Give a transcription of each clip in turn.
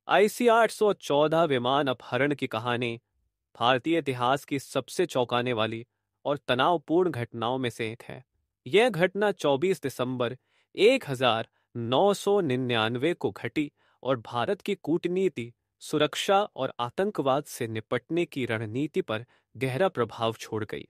IC-814 विमान अपहरण की कहानी भारतीय इतिहास की सबसे चौंकाने वाली और तनावपूर्ण घटनाओं में से एक है। यह घटना 24 दिसंबर 1999 को घटी और भारत की कूटनीति, सुरक्षा और आतंकवाद से निपटने की रणनीति पर गहरा प्रभाव छोड़ गई।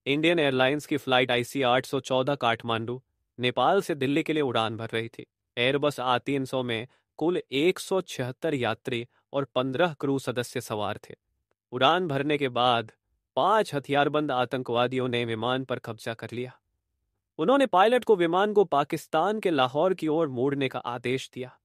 इंडियन एयरलाइंस की फ्लाइट IC-814 काठमांडू, नेपाल से दिल्ली के लिए उड़ान भर रही थी। एयरबस A300 में कुल 176 यात्री और 15 क्रू सदस्य सवार थे। उड़ान भरने के बाद 5 हथियारबंद आतंकवादियों ने विमान पर कब्जा कर लिया। उन्होंने पायलट को विमान को पाकिस्तान के लाहौर की ओर मोड़ने का आदेश दिया।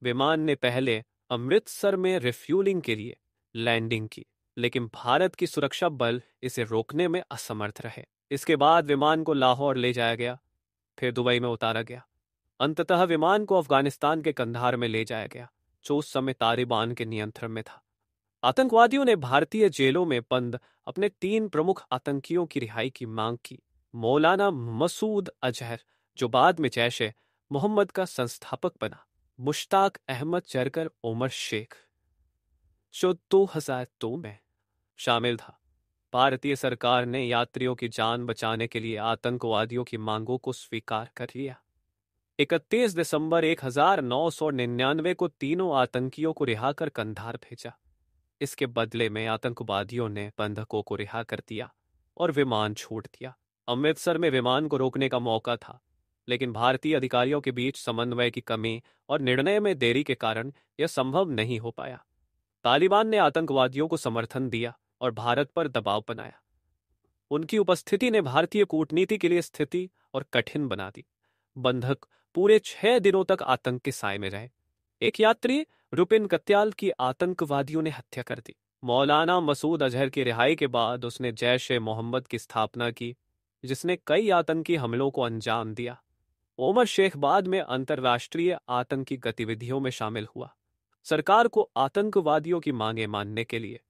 विमान ने पहले अमृतसर में रिफ्यूलिंग के लिए लैंडिंग की, लेकिन भारत की सुरक्षा बल इसे रोकने में असमर्थ रहे। इसके बाद विमान को लाहौर ले जाया गया, फिर दुबई में उतारा गया। अंततः विमान को अफगानिस्तान के कंधार में ले जाया गया, जो उस समय तालिबान के नियंत्रण में था। आतंकवादियों ने भारतीय जेलों में बंद अपने 3 प्रमुख आतंकियों की रिहाई की मांग की। मौलाना मसूद अजहर, जो बाद में जैश ए मोहम्मद का संस्थापक बना, मुश्ताक अहमद चरकर उमर शेख, जो 2002 में शामिल था। भारतीय सरकार ने यात्रियों की जान बचाने के लिए आतंकवादियों की मांगों को स्वीकार कर लिया। 31 दिसंबर 1999 को तीनों आतंकियों को रिहा कर कंधार भेजा। इसके बदले में आतंकवादियों ने बंधकों को रिहा कर दिया और विमान छोड़ दिया। अमृतसर में विमान को रोकने का मौका था, लेकिन भारतीय अधिकारियों के बीच समन्वय की कमी और निर्णय में देरी के कारण यह संभव नहीं हो पाया। तालिबान ने आतंकवादियों को समर्थन दिया और भारत पर दबाव बनाया। उनकी उपस्थिति ने भारतीय कूटनीति के लिए स्थिति और कठिन बना दी। बंधक पूरे 6 दिनों तक आतंक के साए में रहे। एक यात्री रुपिन कत्याल की आतंकवादियों ने हत्या कर दी। मौलाना मसूद अजहर की रिहाई के बाद उसने जैश ए मोहम्मद की स्थापना की, जिसने कई आतंकी हमलों को अंजाम दिया। ओमर शेख बाद में अंतर्राष्ट्रीय आतंकी गतिविधियों में शामिल हुआ। सरकार को आतंकवादियों की मांगें मानने के लिए